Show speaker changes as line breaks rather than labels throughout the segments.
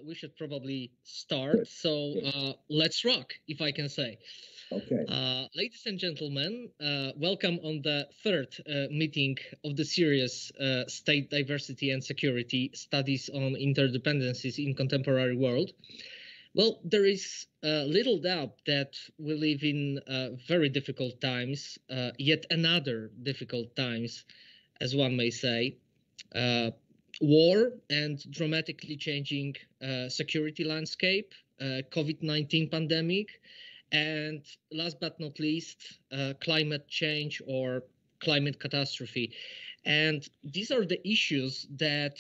We should probably start. So let's rock, if I can say.
Okay.
Ladies and gentlemen, welcome on the third meeting of the series State Diversity and Security Studies on Interdependencies in Contemporary World. Well, there is little doubt that we live in very difficult times, yet another difficult times, as one may say. War and dramatically changing security landscape, COVID-19 pandemic, and last but not least, climate change or climate catastrophe. And these are the issues that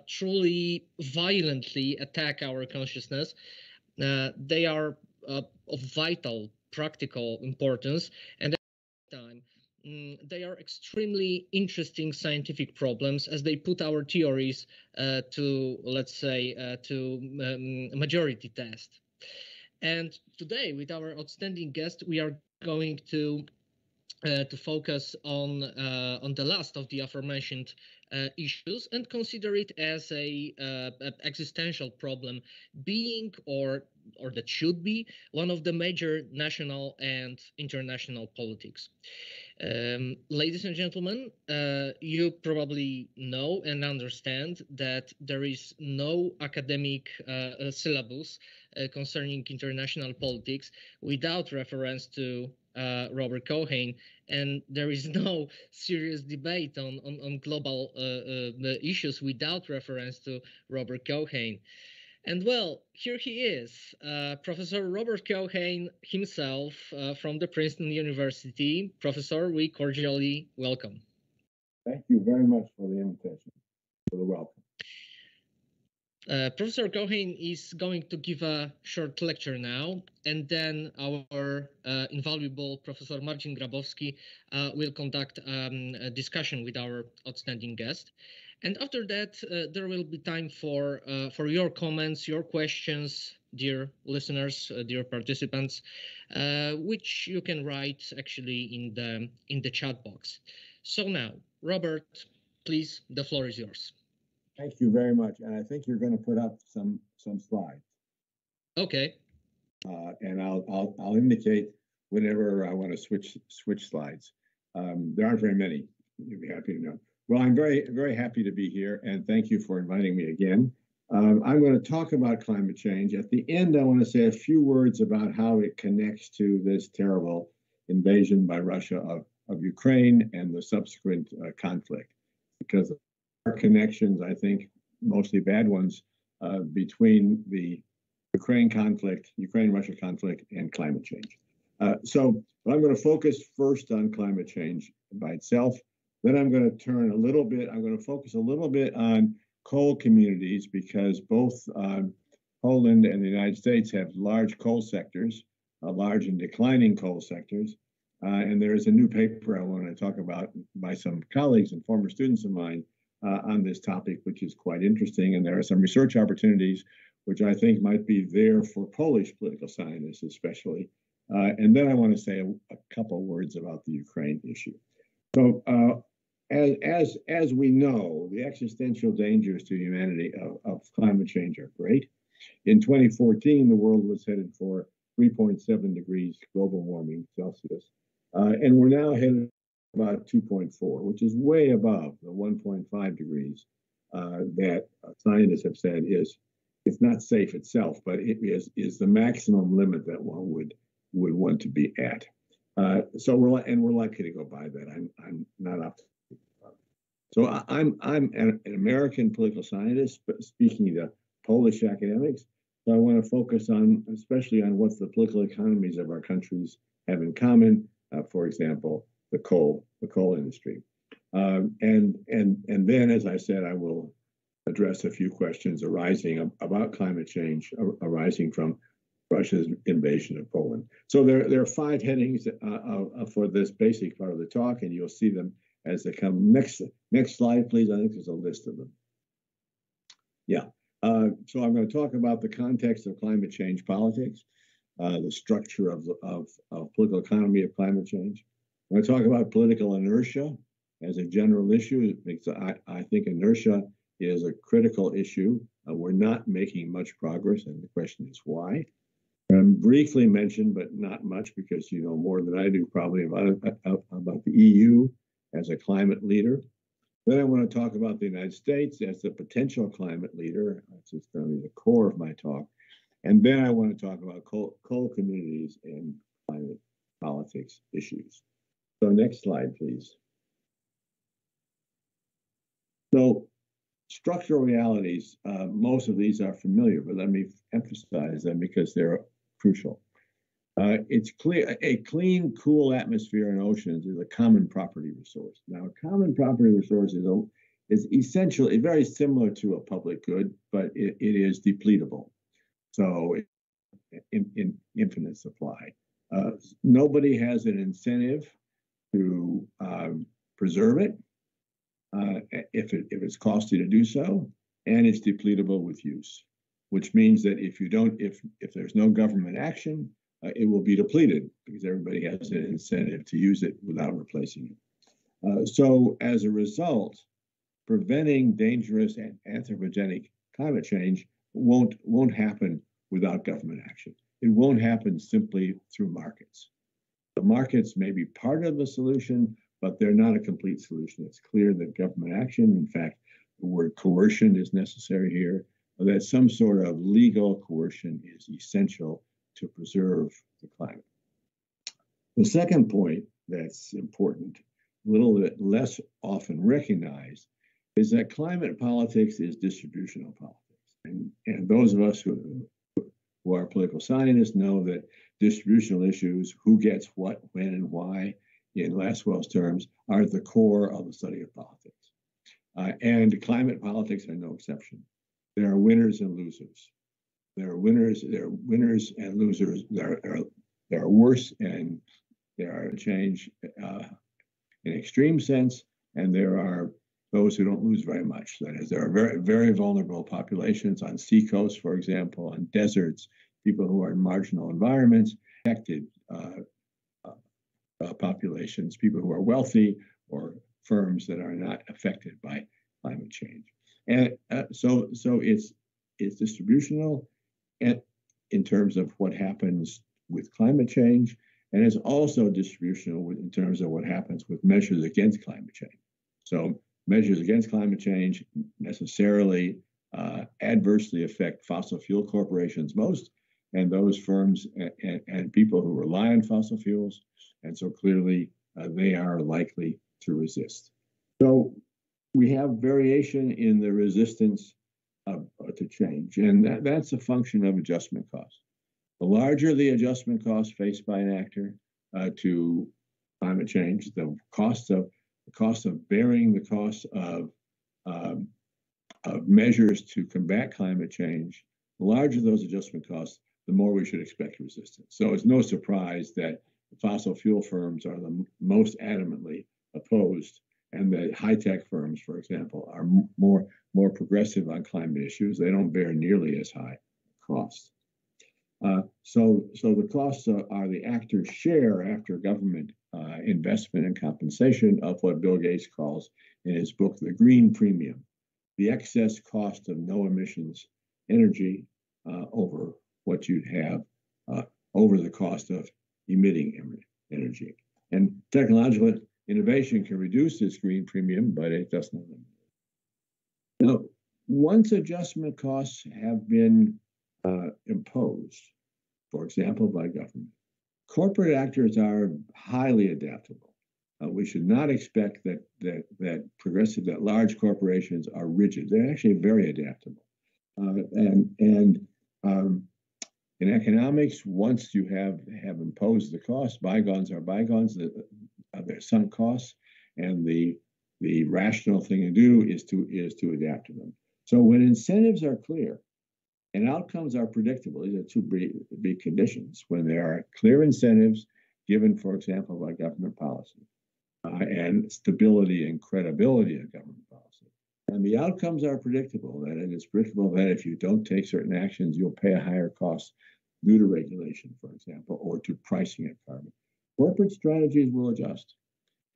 truly violently attack our consciousness. They are of vital, practical importance, and at the same time, they are extremely interesting scientific problems as they put our theories to, let's say, majority test. And today, with our outstanding guest, we are going to focus on the last of the aforementioned issues and consider it as a existential problem, being or that should be one of the major national and international politics. Ladies and gentlemen, you probably know and understand that there is no academic syllabus concerning international politics without reference to Robert Keohane, and there is no serious debate on global issues without reference to Robert Keohane. And well, here he is, Professor Robert Keohane himself from the Princeton University. Professor, we cordially welcome.
Thank you very much for the invitation, for the welcome.
Professor Keohane is going to give a short lecture now, and then our invaluable Professor Marcin Grabowski will conduct a discussion with our outstanding guest. And after that, there will be time for your comments, your questions, dear listeners, dear participants, which you can write actually in the chat box. So now, Robert, please, the floor is yours.
Thank you very much, and I think you're going to put up some slides.
Okay.
And I'll indicate whenever I want to switch slides. There aren't very many. You'll be happy to know. Well, I'm very happy to be here, and thank you for inviting me again. I'm going to talk about climate change. At the end, I want to say a few words about how it connects to this terrible invasion by Russia of Ukraine and the subsequent conflict, because there are connections, I think, mostly bad ones, between the Ukraine-Russia conflict and climate change. So I'm going to focus first on climate change by itself. Then I'm going to focus a little bit on coal communities, because both Poland and the United States have large coal sectors, large and declining coal sectors. And there is a new paper I want to talk about by some colleagues and former students of mine on this topic, which is quite interesting. And there are some research opportunities which I think might be there for Polish political scientists especially. And then I want to say a couple words about the Ukraine issue. So as we know, the existential dangers to humanity of climate change are great. In 2014, the world was headed for 3.7 degrees global warming Celsius. And we're now headed about 2.4, which is way above the 1.5 degrees that scientists have said it's not safe itself, but it is the maximum limit that one would want to be at. So we're likely to go by that. I'm not optimistic. So I'm an American political scientist, but speaking to Polish academics. So I want to focus especially on what the political economies of our countries have in common. For example, the coal industry, and then, as I said, I will address a few questions arising about climate change arising from Russia's invasion of Poland. So there are 5 headings for this basic part of the talk, and you'll see them as they come. Next slide, please. I think there's a list of them. Yeah. So I'm going to talk about the context of climate change politics, the structure of political economy of climate change. I'm going to talk about political inertia as a general issue, because I think inertia is a critical issue We're not making much progress, and the question is why. Briefly mentioned, but not much, because you know more than I do probably about the EU as a climate leader. Then I want to talk about the United States as the potential climate leader. That's going to be the core of my talk. And then I want to talk about coal communities and climate politics issues. So next slide, please. So structural realities, most of these are familiar, but let me emphasize them because they're crucial. It's clear a clean, cool atmosphere and oceans is a common property resource. Now, a common property resource is essentially very similar to a public good, but it is depletable. So in infinite supply. Nobody has an incentive to preserve it if it's costly to do so, and it's depletable with use, which means that if there's no government action, it will be depleted because everybody has an incentive to use it without replacing it. So as a result, preventing dangerous and anthropogenic climate change won't happen without government action. It won't happen simply through markets. The markets may be part of the solution, but they're not a complete solution. It's clear that government action, in fact, the word coercion is necessary here, that some sort of legal coercion is essential to preserve the climate. The second point that's important, a little bit less often recognized, is that climate politics is distributional politics. And those of us who are political scientists know that distributional issues, who gets what, when, and why, in Lasswell's terms, are at the core of the study of politics. And climate politics are no exception. There are winners and losers. There are winners and losers. There are worse and there are change in extreme sense, and there are those who don't lose very much. That is, there are very, very vulnerable populations on seacoasts, for example, on deserts, people who are in marginal environments, protected populations, people who are wealthy, or firms that are not affected by climate change. And so it's distributional in terms of what happens with climate change, and it's also distributional in terms of what happens with measures against climate change. So measures against climate change necessarily adversely affect fossil fuel corporations most, and those firms and people who rely on fossil fuels. And so clearly they are likely to resist. So we have variation in the resistance to change, and that's a function of adjustment costs. The larger the adjustment costs faced by an actor to climate change, the cost of bearing the cost of measures to combat climate change, the larger those adjustment costs, the more we should expect resistance. So it's no surprise that fossil fuel firms are the most adamantly opposed, and the high-tech firms, for example, are more progressive on climate issues. They don't bear nearly as high costs. So the costs are the actor's share after government investment and compensation of what Bill Gates calls in his book, The Green Premium, the excess cost of no emissions energy over what you'd have over the cost of emitting energy. And technological innovation can reduce this green premium, but it does not limit it. Now, once adjustment costs have been imposed, for example, by government, corporate actors are highly adaptable. We should not expect that large corporations are rigid. They're actually very adaptable. In economics, once you have imposed the cost, bygones are bygones. They're sunk costs, and the rational thing to do is to adapt to them. So when incentives are clear and outcomes are predictable, these are two big conditions. When there are clear incentives given, for example, by government policy, and stability and credibility of government policy, and the outcomes are predictable, that it is predictable that if you don't take certain actions, you'll pay a higher cost due to regulation, for example, or to pricing of carbon. Corporate strategies will adjust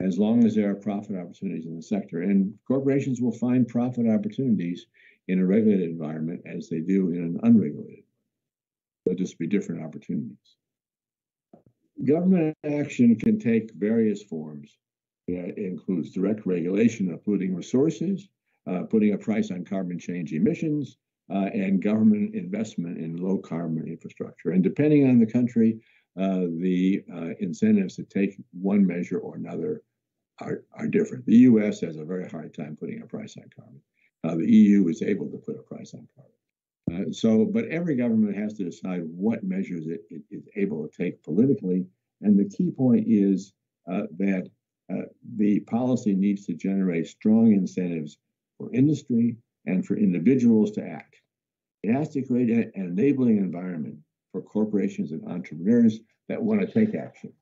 as long as there are profit opportunities in the sector, and corporations will find profit opportunities in a regulated environment as they do in an unregulated. There'll just be different opportunities. Government action can take various forms. It includes direct regulation of polluting resources, putting a price on carbon change emissions, and government investment in low carbon infrastructure. And depending on the country, the incentives to take one measure or another are different. The US has a very hard time putting a price on carbon. The EU is able to put a price on carbon. But every government has to decide what measures it is able to take politically. And the key point is that the policy needs to generate strong incentives for industry and for individuals to act. It has to create an enabling environment for corporations and entrepreneurs that want to take action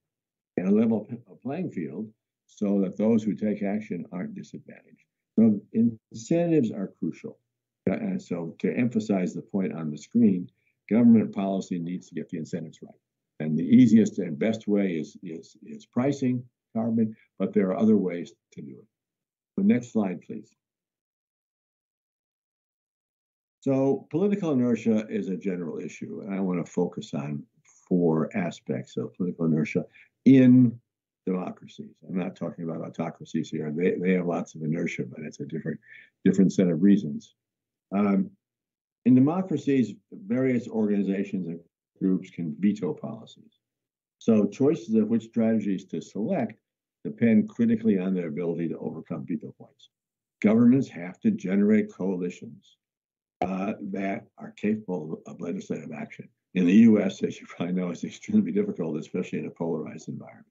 and a level playing field so that those who take action aren't disadvantaged. So incentives are crucial. And so to emphasize the point on the screen, government policy needs to get the incentives right. And the easiest and best way is pricing carbon, but there are other ways to do it. The next slide, please. So political inertia is a general issue, and I want to focus on 4 aspects of political inertia in democracies. I'm not talking about autocracies here. They have lots of inertia, but it's a different set of reasons. In democracies, various organizations and groups can veto policies. So choices of which strategies to select depend critically on their ability to overcome veto points. Governments have to generate coalitions that are capable of legislative action. In the US, as you probably know, it's extremely difficult, especially in a polarized environment.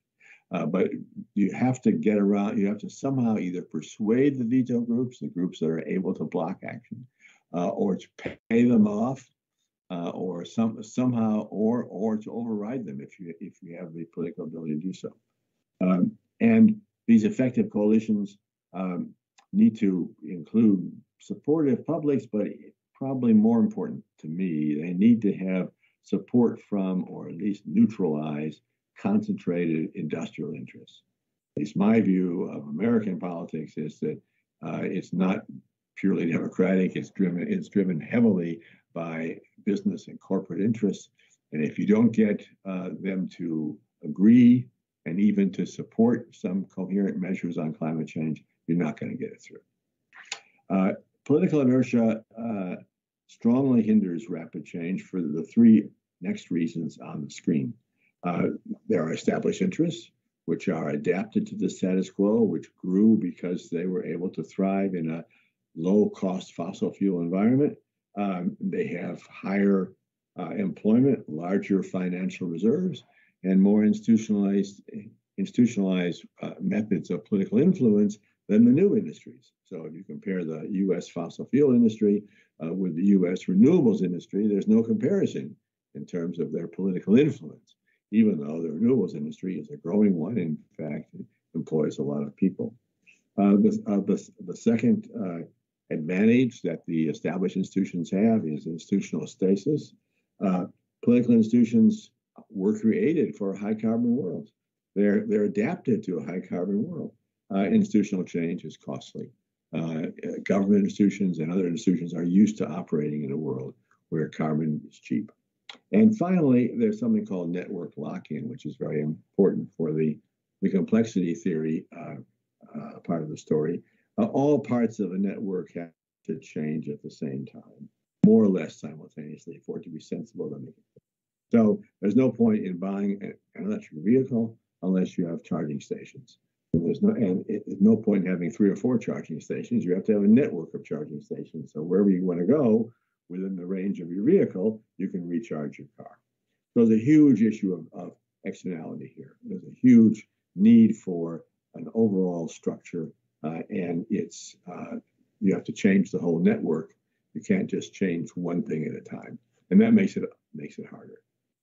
But you have to get around, you have to somehow either persuade the veto groups, the groups that are able to block action, or to pay them off, or somehow, or to override them if you have the political ability to do so. And these effective coalitions need to include supportive publics, but probably more important to me, they need to have support from, or at least neutralize, concentrated industrial interests. At least my view of American politics is that it's not purely democratic. It's driven heavily by business and corporate interests. And if you don't get them to agree and even to support some coherent measures on climate change, you're not going to get it through. Political inertia strongly hinders rapid change for the 3 next reasons on the screen. There are established interests, which are adapted to the status quo, which grew because they were able to thrive in a low-cost fossil fuel environment. They have higher employment, larger financial reserves, and more institutionalized methods of political influence than the new industries. So if you compare the U.S. fossil fuel industry with the U.S. renewables industry, there's no comparison in terms of their political influence, even though the renewables industry is a growing one. In fact, it employs a lot of people. The second advantage that the established institutions have is institutional stasis. Political institutions were created for a high carbon world. They're adapted to a high carbon world. Institutional change is costly. Government institutions and other institutions are used to operating in a world where carbon is cheap. And finally, there's something called network lock-in, which is very important for the complexity theory part of the story. All parts of a network have to change at the same time, more or less simultaneously, for it to be sensible to make it. So there's no point in buying an electric vehicle unless you have charging stations. And there's no point in having 3 or 4 charging stations. You have to have a network of charging stations. So wherever you want to go within the range of your vehicle, you can recharge your car. So there's a huge issue of externality here. There's a huge need for an overall structure, and it's you have to change the whole network. You can't just change one thing at a time, and that makes it harder.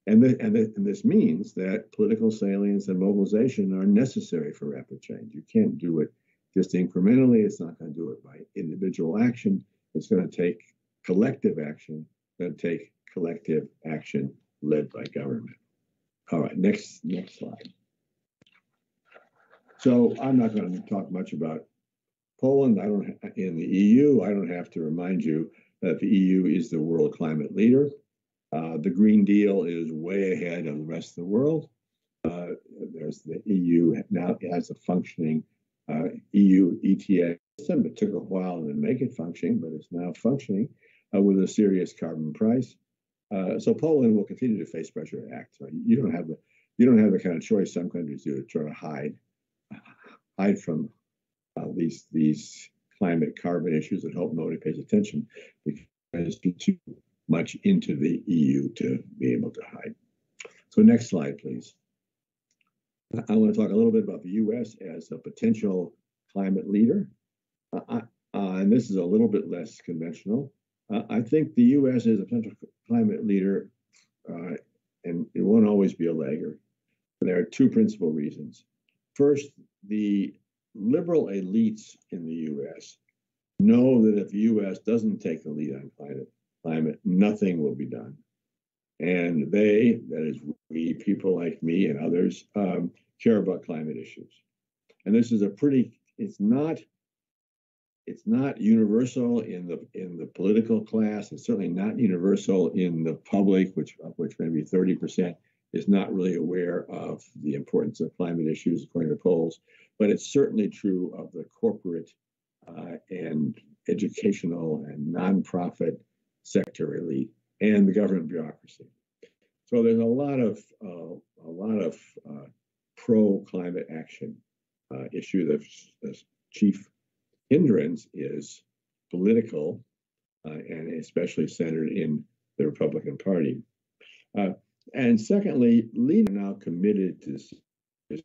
And this means that political salience and mobilization are necessary for rapid change. You can't do it just incrementally. It's not going to do it by individual action. It's going to take collective action. It's going to take collective action led by government. All right, next slide. So I'm not going to talk much about Poland, in the EU, I don't have to remind you that the EU is the world climate leader. The Green Deal is way ahead of the rest of the world. There's the EU now has a functioning EU ETS system. It took a while to make it functioning, but it's now functioning with a serious carbon price. So Poland will continue to face pressure to act. So you don't have the kind of choice some countries do to try to hide from these climate carbon issues that hope nobody pays attention because it's too much into the EU to be able to hide. So next slide, please. I want to talk a little bit about the U.S. as a potential climate leader. And this is a little bit less conventional. I think the U.S. is a potential climate leader, and it won't always be a lagger. There are two principal reasons. First, the liberal elites in the U.S. know that if the U.S. doesn't take the lead on climate, nothing will be done. And they, that is we, people like me and others, care about climate issues. And this is it's not universal in the political class. It's certainly not universal in the public, which maybe 30% is not really aware of the importance of climate issues, according to polls. But it's certainly true of the corporate and educational and nonprofit sector elite and the government bureaucracy. So there's a lot of pro-climate action issue. The chief hindrance is political and especially centered in the Republican Party. And secondly, leaders are now committed to this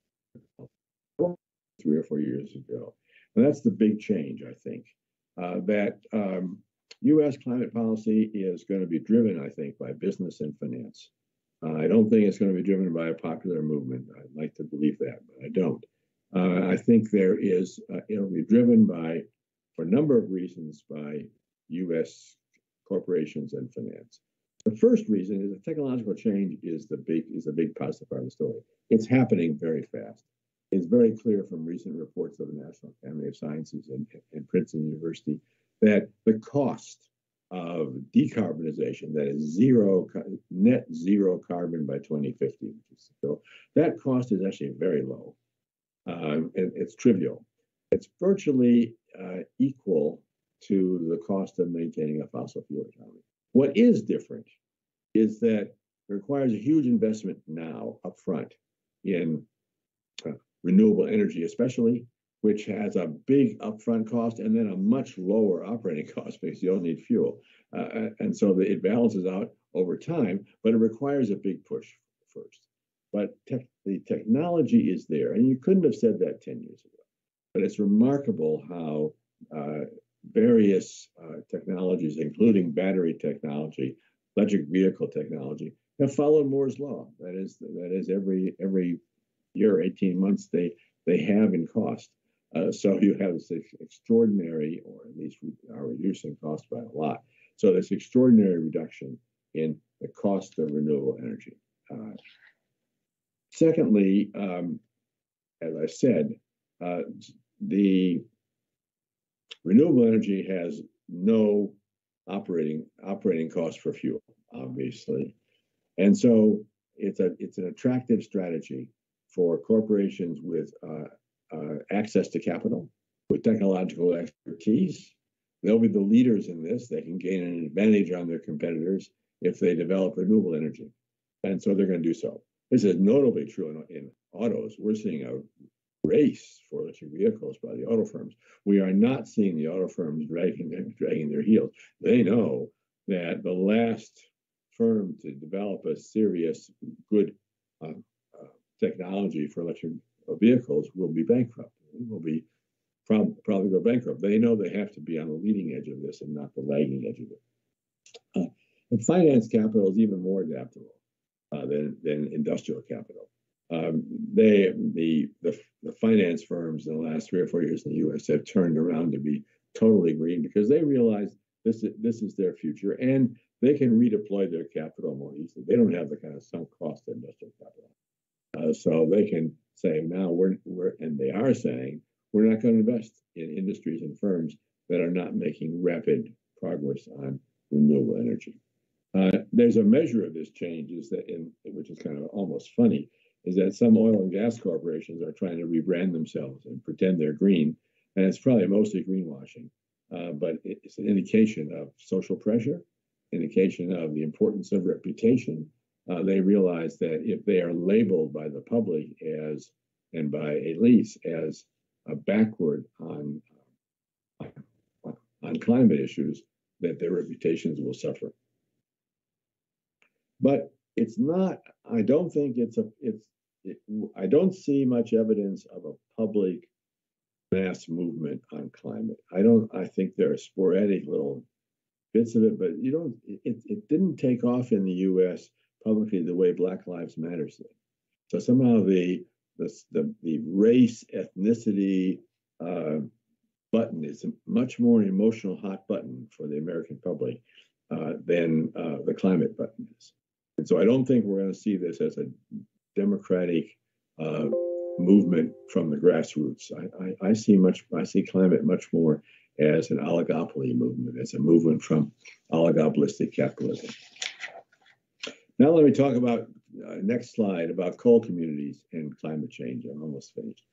3 or 4 years ago. And that's the big change, I think, that U.S. climate policy is going to be driven, I think, by business and finance. I don't think it's going to be driven by a popular movement. I'd like to believe that, but I don't. I think it'll be driven by, for a number of reasons, by U.S. corporations and finance. The first reason is that technological change is a big positive part of the story. It's happening very fast. It's very clear from recent reports of the National Academy of Sciences and Princeton University that the cost of decarbonization, that is net zero carbon by 2050, that cost is actually very low. It's trivial. It's virtually equal to the cost of maintaining a fossil fuel economy. What is different is that it requires a huge investment now upfront in renewable energy, especially, which has a big upfront cost and then a much lower operating cost because you don't need fuel. And so it balances out over time, but it requires a big push first. But the technology is there, and you couldn't have said that 10 years ago. But it's remarkable how various technologies, including battery technology, electric vehicle technology, have followed Moore's law. That is every year, 18 months, they have in cost. So you have this extraordinary, or at least are reducing cost by a lot. So this extraordinary reduction in the cost of renewable energy. Secondly, as I said, the renewable energy has no operating cost for fuel, obviously, and so it's an attractive strategy for corporations with access to capital, with technological expertise. They'll be the leaders in this. They can gain an advantage on their competitors if they develop renewable energy, and so they're going to do so. This is notably true in autos. We're seeing a race for electric vehicles by the auto firms. We are not seeing the auto firms dragging their heels. They know that the last firm to develop a serious, good technology for electric vehicles will be bankrupt. Will be probably go bankrupt. They know they have to be on the leading edge of this and not the lagging edge of it. And finance capital is even more adaptable than industrial capital. The finance firms in the last 3 or 4 years in the U.S. have turned around to be totally green because they realize this is their future, and they can redeploy their capital more easily. They don't have the kind of sunk cost of industrial capital, so they can say now and they are saying we're not going to invest in industries and firms that are not making rapid progress on renewable energy. There's a measure of this change, which is kind of almost funny, is that some oil and gas corporations are trying to rebrand themselves and pretend they're green, and it's probably mostly greenwashing. But it's an indication of social pressure, indication of the importance of reputation. They realize that if they are labeled by the public as, and by elites as, backward on climate issues, that their reputations will suffer. But it's not. I don't think I don't see much evidence of a public mass movement on climate. I think there are sporadic little bits of it, but it didn't take off in the U.S. publicly the way Black Lives Matter did. So somehow the race, ethnicity button is a much more emotional hot button for the American public than the climate button is. And so I don't think we're going to see this as a democratic movement from the grassroots. I see climate much more as an oligopoly movement, as a movement from oligopolistic capitalism. Now let me talk about, next slide, about coal communities and climate change. I'm almost finished.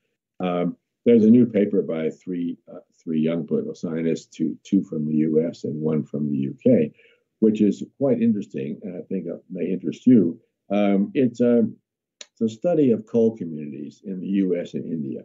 There's a new paper by three young political scientists, two from the US and one from the UK, which is quite interesting, and I think it may interest you. It's a study of coal communities in the US and India.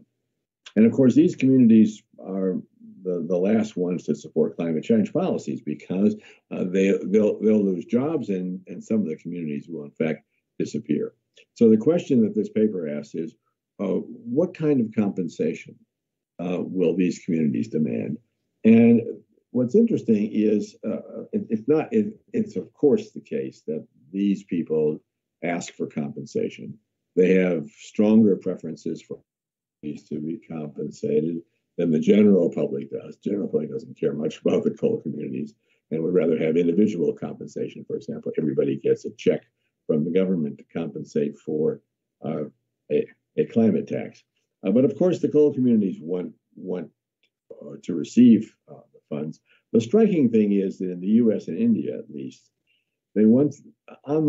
And of course, these communities are the last ones to support climate change policies because they'll lose jobs and some of the communities will in fact disappear. So the question that this paper asks is, what kind of compensation will these communities demand? And what's interesting is it's of course the case that these people ask for compensation. They have stronger preferences for these to be compensated than the general public does. General public doesn't care much about the coal communities and would rather have individual compensation. For example, everybody gets a check from the government to compensate for a climate tax. But of course, the coal communities want to receive the funds. The striking thing is that in the US and India, at least, they want, on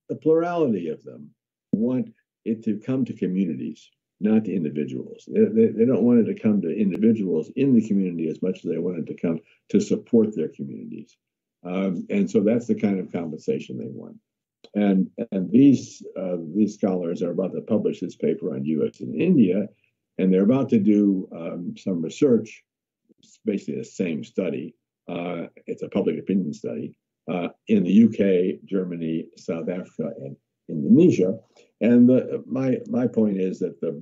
the plurality of them, want it to come to communities, not to individuals. They don't want it to come to individuals in the community as much as they want it to come to support their communities. And so that's the kind of compensation they want. And these scholars are about to publish this paper on US and India, and they're about to do some research. It's basically the same study. It's a public opinion study in the UK, Germany, South Africa, and Indonesia. And my point is that the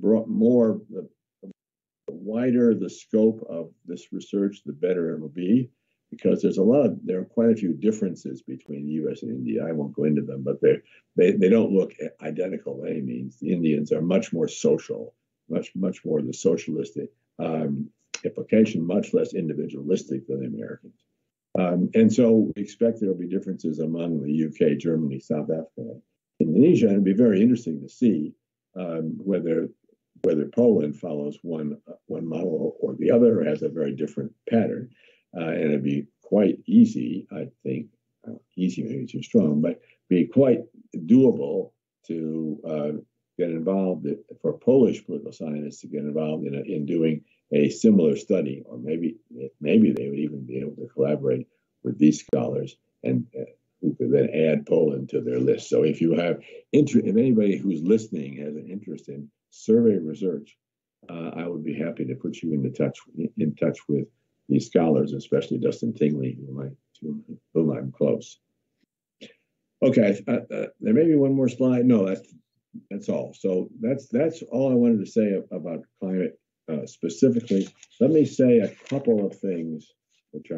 wider the scope of this research, the better it will be, because there are quite a few differences between the U.S. and India. I won't go into them, but they don't look identical by any means. The Indians are much more social, much more the socialistic implication, much less individualistic than the Americans. And so we expect there will be differences among the UK, Germany, South Africa, Indonesia, and it'd be very interesting to see whether Poland follows one model or the other, or has a very different pattern. And it'd be quite easy, I think, easy maybe too strong, but be quite doable to get involved, for Polish political scientists to get involved in doing a similar study, or maybe they would even be able to collaborate with these scholars and who could then add Poland to their list. So if you have if anybody who's listening has an interest in survey research, I would be happy to put you in touch with these scholars, especially Dustin Tingley, to whom I'm close. Okay, there may be one more slide. No, that's all. So that's all I wanted to say about climate specifically. Let me say a couple of things which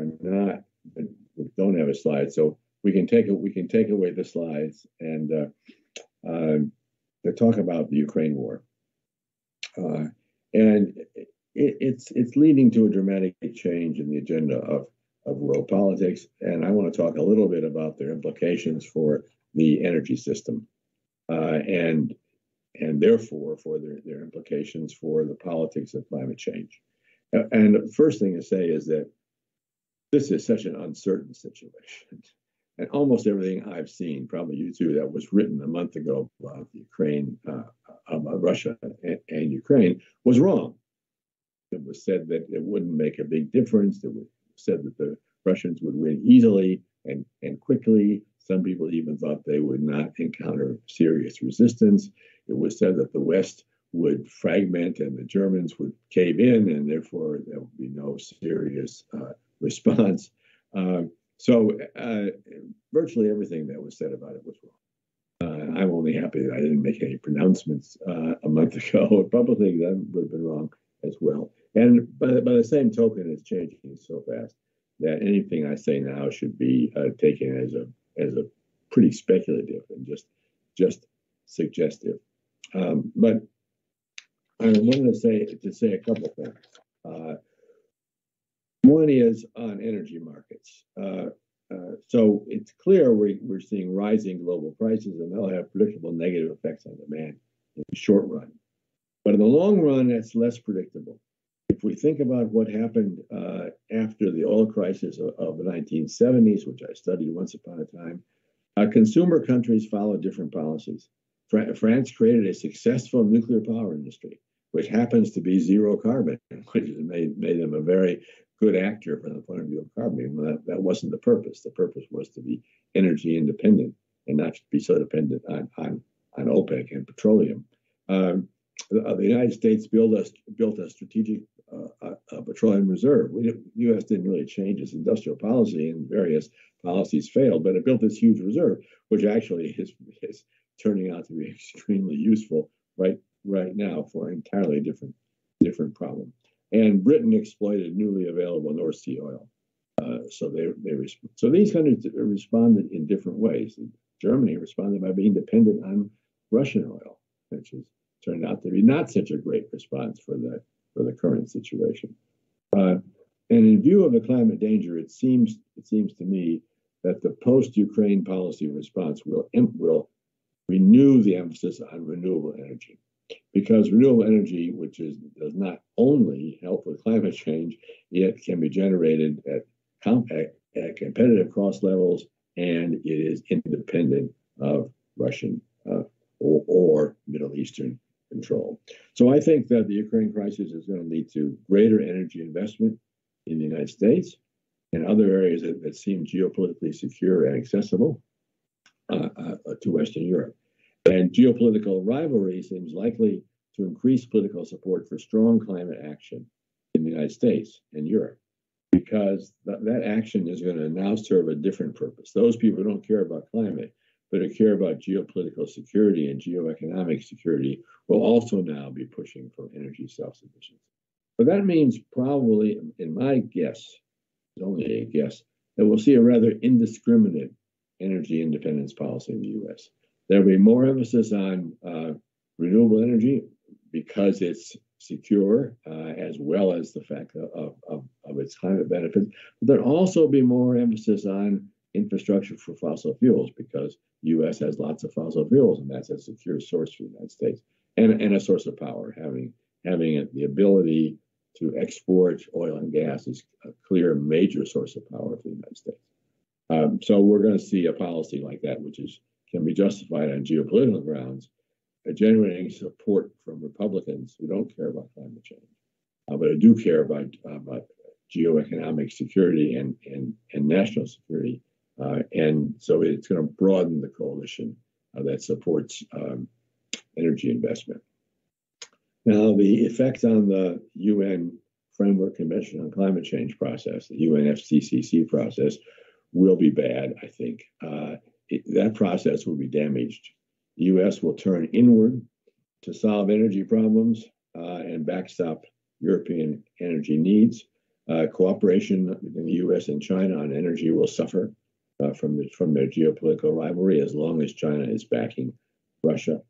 don't have a slide. So we can take away the slides and to talk about the Ukraine war. And it's leading to a dramatic change in the agenda of world politics. And I want to talk a little bit about their implications for the energy system. And and therefore for their implications for the politics of climate change. And the first thing to say is that this is such an uncertain situation. And almost everything I've seen, probably you too, that was written a month ago about Ukraine, about Russia and Ukraine, was wrong. It was said that it wouldn't make a big difference. It was said that the Russians would win easily and quickly. Some people even thought they would not encounter serious resistance. It was said that the West would fragment and the Germans would cave in, and therefore there would be no serious response. So virtually everything that was said about it was wrong. I'm only happy that I didn't make any pronouncements a month ago publicly. That would have been wrong as well. And by the same token, it's changing so fast that anything I say now should be taken as a pretty speculative and just suggestive. But I wanted to say a couple of things. One is on energy markets. So it's clear we're seeing rising global prices, and they'll have predictable negative effects on demand in the short run. But in the long run, it's less predictable. If we think about what happened after the oil crisis of the 1970s, which I studied once upon a time, consumer countries followed different policies. France created a successful nuclear power industry, which happens to be zero carbon, which made them a very good actor from the point of view of carbon. Well, that wasn't the purpose. The purpose was to be energy independent and not to be so dependent on OPEC and petroleum. The United States built a strategic petroleum reserve. The U.S. didn't really change its industrial policy, and various policies failed, but it built this huge reserve, which actually is turning out to be extremely useful right now for an entirely different problem. And Britain exploited newly available North Sea oil. So these countries responded in different ways. Germany responded by being dependent on Russian oil, which has turned out to be not such a great response for the current situation. And in view of the climate danger, it seems to me that the post-Ukraine policy response will renew the emphasis on renewable energy. Because renewable energy, which does not only help with climate change, it can be generated at competitive cost levels, and it is independent of Russian or Middle Eastern control. So I think that the Ukraine crisis is going to lead to greater energy investment in the United States and other areas that seem geopolitically secure and accessible to Western Europe. And geopolitical rivalry seems likely to increase political support for strong climate action in the United States and Europe, because that action is going to now serve a different purpose. Those people who don't care about climate, but who care about geopolitical security and geoeconomic security, will also now be pushing for energy self-sufficiency. But that means probably, in my guess, it's only a guess, that we'll see a rather indiscriminate energy independence policy in the U.S. There'll be more emphasis on renewable energy because it's secure, as well as the fact of its climate benefits. But there'll also be more emphasis on infrastructure for fossil fuels, because the U.S. has lots of fossil fuels, and that's a secure source for the United States, and a source of power. Having the ability to export oil and gas is a clear major source of power for the United States. So we're going to see a policy like that, which can be justified on geopolitical grounds, generating support from Republicans who don't care about climate change, but who do care about geoeconomic security and national security. And so it's going to broaden the coalition that supports energy investment. Now, the effect on the UN Framework Convention on Climate Change process, the UNFCCC process, will be bad, I think. That process will be damaged. The U.S. will turn inward to solve energy problems and backstop European energy needs. Cooperation between the U.S. and China on energy will suffer from their geopolitical rivalry as long as China is backing Russia.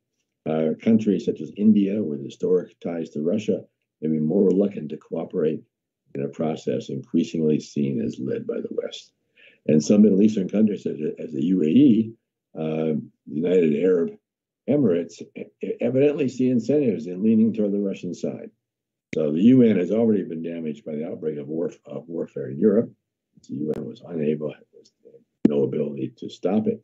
Countries such as India, with historic ties to Russia, may be more reluctant to cooperate in a process increasingly seen as led by the West. And some Middle Eastern countries, such as the UAE, United Arab Emirates evidently see incentives in leaning toward the Russian side. So the UN has already been damaged by the outbreak of warfare in Europe. The UN was unable, no ability to stop it,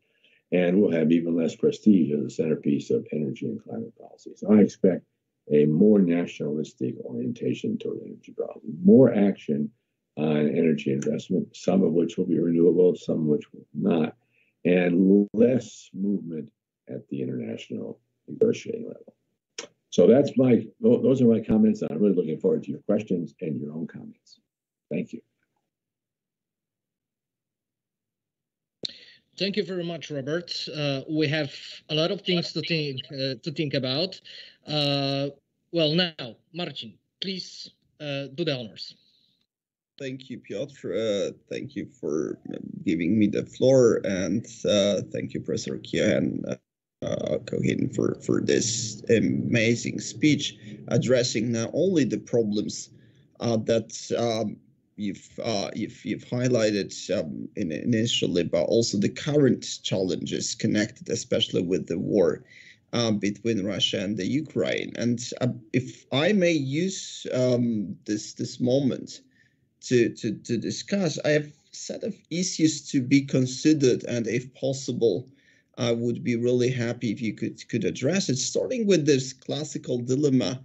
and will have even less prestige as a centerpiece of energy and climate policy. So I expect a more nationalistic orientation toward energy policy, more action on energy investment, some of which will be renewable, some of which will not, and less movement at the international negotiating level. So those are my comments. I'm really looking forward to your questions and your own comments. Thank you.
Thank you very much, Robert. We have a lot of things to think about. Well, now, Marcin, please do the honors.
Thank you, Piotr. Thank you for giving me the floor, and thank you, Professor Keohane, for this amazing speech, addressing not only the problems that you've highlighted initially, but also the current challenges connected, especially with the war between Russia and the Ukraine. And if I may use this moment to discuss, I have a set of issues to be considered, and if possible, I would be really happy if you could address it, starting with this classical dilemma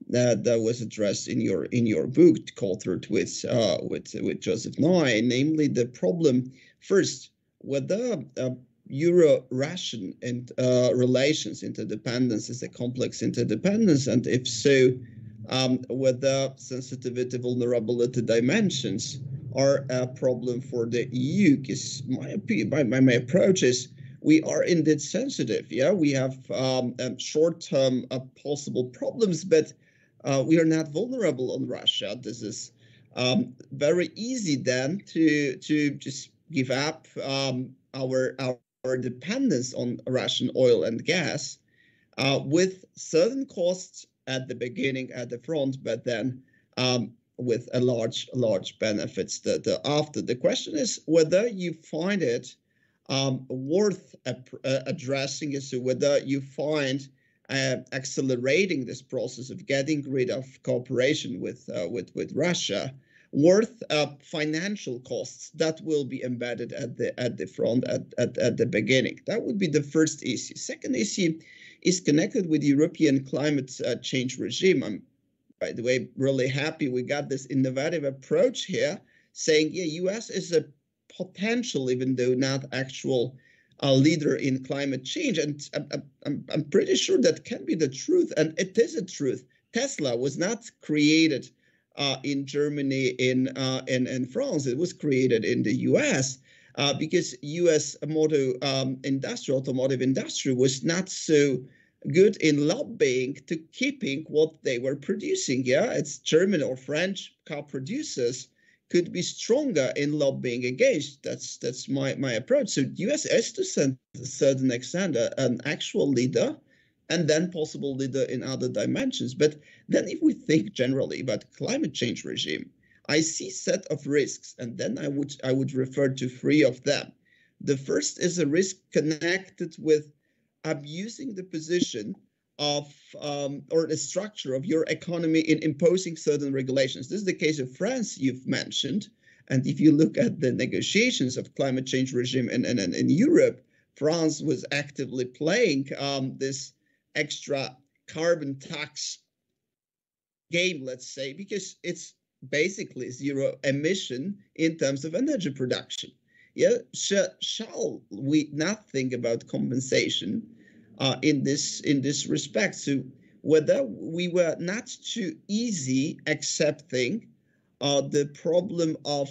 that was addressed in your book, co-authored with Joseph Nye, namely the problem first whether Euro-Russian and relations interdependence is a complex interdependence, and if so, whether sensitivity vulnerability dimensions are a problem for the EU. Because my approach is we are indeed sensitive. Yeah, we have short-term possible problems, but we are not vulnerable on Russia. This is very easy then to just give up our dependence on Russian oil and gas with certain costs at the beginning, at the front, but then with a large benefits after. The question is whether you find it worth addressing, is whether you find accelerating this process of getting rid of cooperation with Russia worth financial costs that will be embedded at the front at the beginning. That would be the first issue. Second issue is connected with European climate change regime. I'm, by the way, really happy we got this innovative approach here, saying, yeah, US is a potential, even though not actual leader in climate change. And I'm pretty sure that can be the truth, and it is a truth. Tesla was not created in Germany, in France. It was created in the US because US automotive industry was not so good in lobbying to keeping what they were producing. Yeah, it's German or French car producers could be stronger in lobbying against. That's my approach. So US is to a certain extent an actual leader, and then possible leader in other dimensions. But then if we think generally about climate change regime, I see set of risks, and then I would refer to three of them. The first is a risk connected with abusing the position of or the structure of your economy in imposing certain regulations. This is the case of France you've mentioned. And if you look at the negotiations of climate change regime in Europe, France was actively playing this extra carbon tax game, let's say, because it's basically zero emission in terms of energy production. Yeah, shall we not think about compensation in this respect? So whether we were not too easy accepting the problem of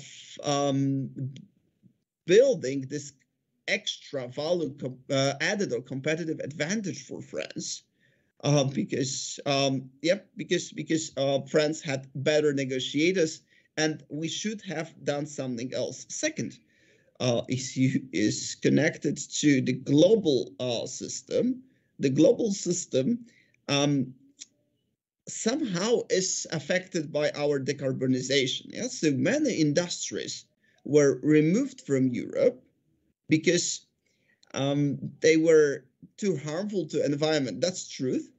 building this extra value added or competitive advantage for France, because France had better negotiators, and we should have done something else. Second issue is connected to the global system. The global system somehow is affected by our decarbonization. Yeah? So many industries were removed from Europe because they were too harmful to environment. That's truth.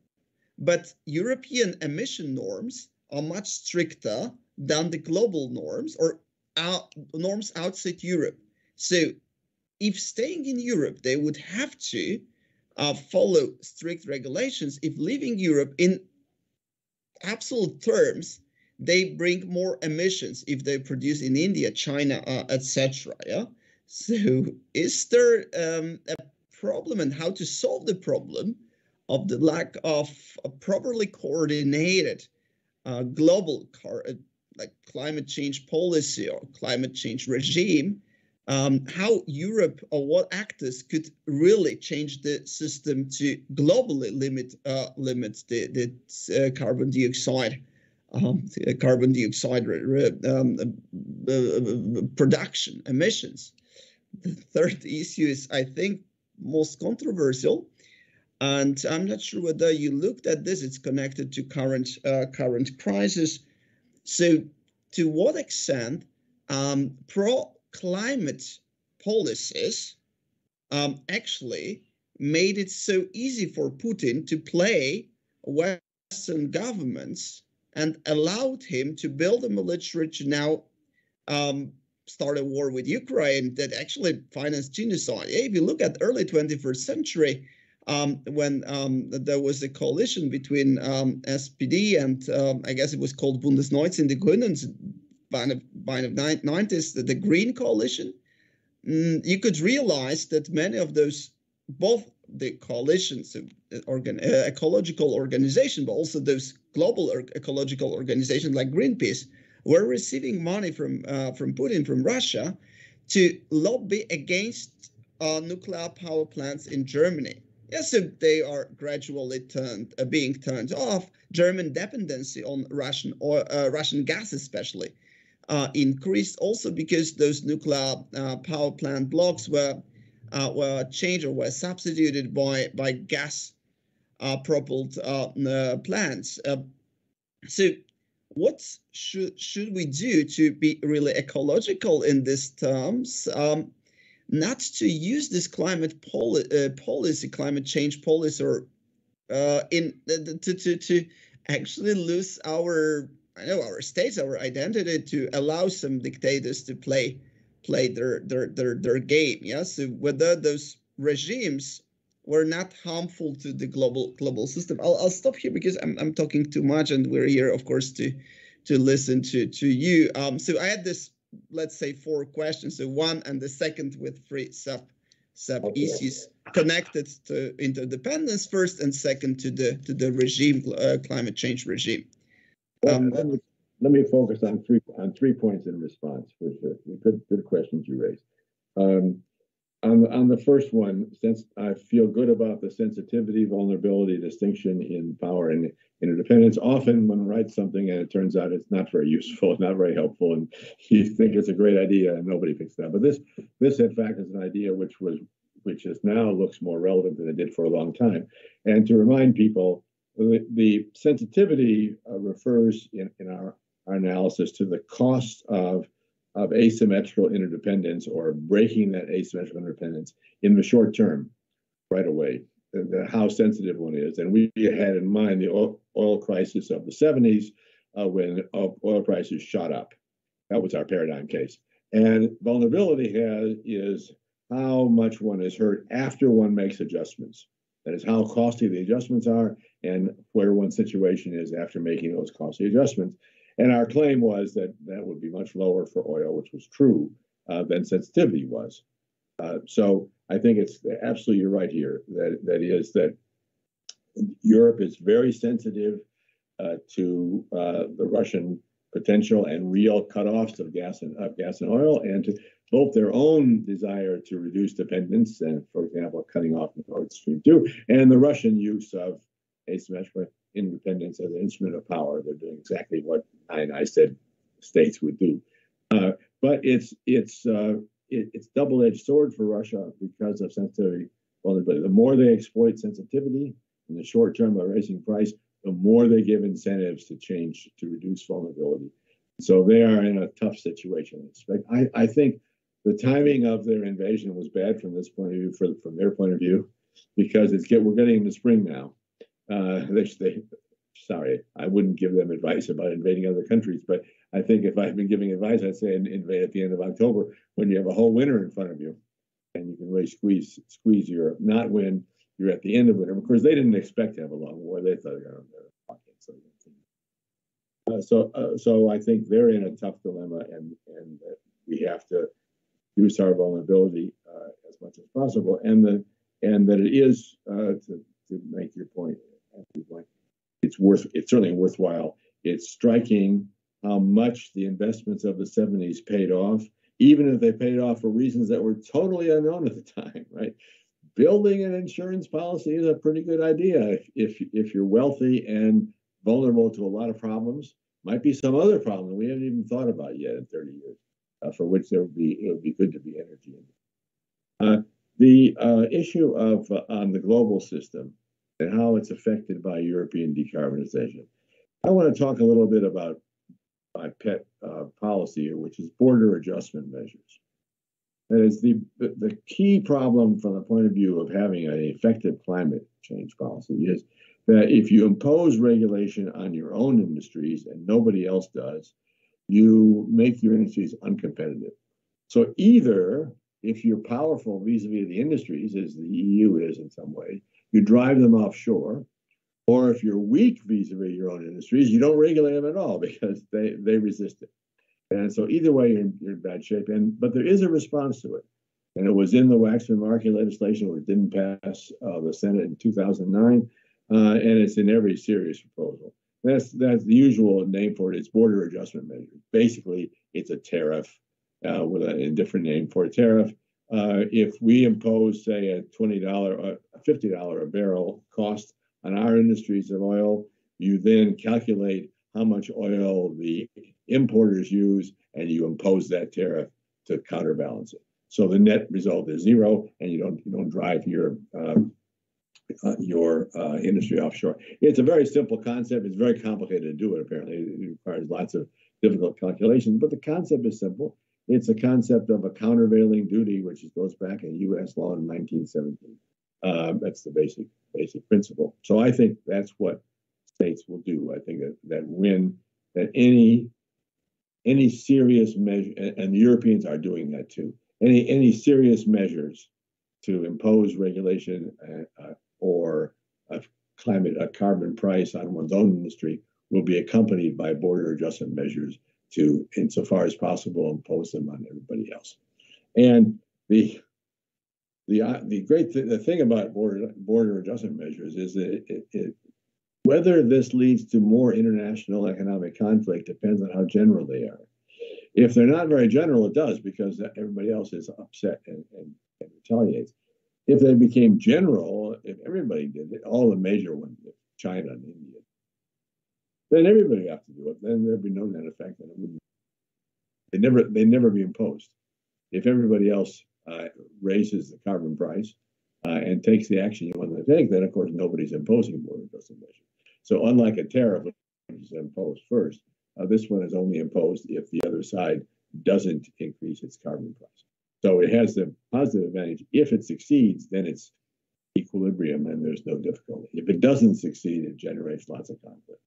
But European emission norms are much stricter than the global norms or norms outside Europe. So if staying in Europe, they would have to follow strict regulations. If leaving Europe, in absolute terms, they bring more emissions if they produce in India, China, etc. Yeah. So is there a problem, and how to solve the problem of the lack of a properly coordinated global like climate change policy or climate change regime? How Europe or what actors could really change the system to globally limit the carbon dioxide production emissions. The third issue is, I think, most controversial, and I'm not sure whether you looked at this. It's connected to current crisis. So, to what extent pro-climate policies actually made it so easy for Putin to play Western governments and allowed him to build a military to now start a war with Ukraine that actually financed genocide. If you look at early 21st century, when there was a coalition between SPD and I guess it was called Bundesneuz in the Grünen by the 90s, the Green Coalition, you could realize that many of those, both the coalitions, ecological organization, but also those global ecological organizations like Greenpeace, were receiving money from Putin, from Russia, to lobby against nuclear power plants in Germany. Yes, so they are gradually being turned off. German dependency on Russian gas, especially, increased also because those nuclear power plant blocks were changed or were substituted by gas propelled plants. So what should we do to be really ecological in these terms? Not to use this climate change policy, or to actually lose our states, our identity, to allow some dictators to play their game. Yeah. So whether those regimes were not harmful to the global system. I'll stop here because I'm talking too much, and we're here, of course, to listen to you. So I had this, let's say, 4 questions. So one, and the second with 3 sub issues connected to interdependence first, and second to the regime, climate change regime.
Let me focus on three points in response, which are good questions you raised. On the first one, since I feel good about the sensitivity, vulnerability distinction in power and interdependence, often when I write something and it turns out it's not very useful, not very helpful, and you think it's a great idea and nobody picks it up. But this in fact is an idea which is now looks more relevant than it did for a long time. And to remind people, the sensitivity refers in our analysis to the cost of asymmetrical interdependence, or breaking that asymmetrical interdependence in the short term, right away, how sensitive one is. And we had in mind the oil crisis of the 70s when oil prices shot up. That was our paradigm case. And vulnerability is how much one is hurt after one makes adjustments. That is how costly the adjustments are and where one's situation is after making those costly adjustments. And our claim was that would be much lower for oil, which was true, than sensitivity was. So I think it's absolutely, you're right here. That Europe is very sensitive to the Russian potential and real cutoffs of gas and oil, and to both their own desire to reduce dependence, and, for example, cutting off Nord Stream 2, and the Russian use of asymmetrical independence as an instrument of power. They're doing exactly what I said states would do. But it's double-edged sword for Russia because of sensitivity, vulnerability. The more they exploit sensitivity in the short term by raising price, the more they give incentives to change, to reduce vulnerability. So they are in a tough situation. I think the timing of their invasion was bad from this point of view, from their point of view. because we're getting into spring now. Sorry, I wouldn't give them advice about invading other countries, but I think if I've been giving advice, I'd say invade at the end of October when you have a whole winter in front of you, and you can really squeeze Europe. Not when you're at the end of winter. Of course, they didn't expect to have a long war. They thought they were going to. So I think they're in a tough dilemma, and we have to reduce our vulnerability as much as possible, and that it is to make your point. It's certainly worthwhile. It's striking how much the investments of the 70s paid off, even if they paid off for reasons that were totally unknown at the time, right? Building an insurance policy is a pretty good idea if you're wealthy and vulnerable to a lot of problems. Might be some other problem we haven't even thought about yet in 30 years, for which it would be good to be energy. The issue of on the global system and how it's affected by European decarbonization. I want to talk a little bit about my pet policy here, which is border adjustment measures. That is the key problem from the point of view of having an effective climate change policy is that if you impose regulation on your own industries and nobody else does, you make your industries uncompetitive. So either if you're powerful vis-a-vis the industries, as the EU is in some way, you drive them offshore, or if you're weak vis-a-vis your own industries, you don't regulate them at all because they resist it. And so either way, you're in bad shape. But there is a response to it. And it was in the Waxman-Markey legislation, which didn't pass the Senate in 2009, and it's in every serious proposal. That's the usual name for it. It's border adjustment measure. Basically, it's a tariff with a different name for a tariff. If we impose, say, a $20 or $50 a barrel cost on our industries of oil, you then calculate how much oil the importers use, and you impose that tariff to counterbalance it. So the net result is zero, and you don't drive your industry offshore. It's a very simple concept. It's very complicated to do it. Apparently, it requires lots of difficult calculations, but the concept is simple. It's a concept of a countervailing duty, which goes back in U.S. law in 1917. That's the basic principle. So I think that's what states will do. I think that any serious measure, and the Europeans are doing that too. Any serious measures to impose regulation or a carbon price on one's own industry will be accompanied by border adjustment measures to, insofar as possible, impose them on everybody else. And the thing about border adjustment measures is that whether this leads to more international economic conflict depends on how general they are. If they're not very general, it does, because everybody else is upset and retaliates. If they became general, if everybody did it, all the major ones, China and India, then everybody have to do it. Then there'd be no net effect, and it wouldn't. They'd never be imposed. If everybody else raises the carbon price and takes the action you want to take, then of course nobody's imposing border adjustment measures. So unlike a tariff, which is imposed first, this one is only imposed if the other side doesn't increase its carbon price. So it has the positive advantage. If it succeeds, then it's equilibrium and there's no difficulty. If it doesn't succeed, it generates lots of conflict.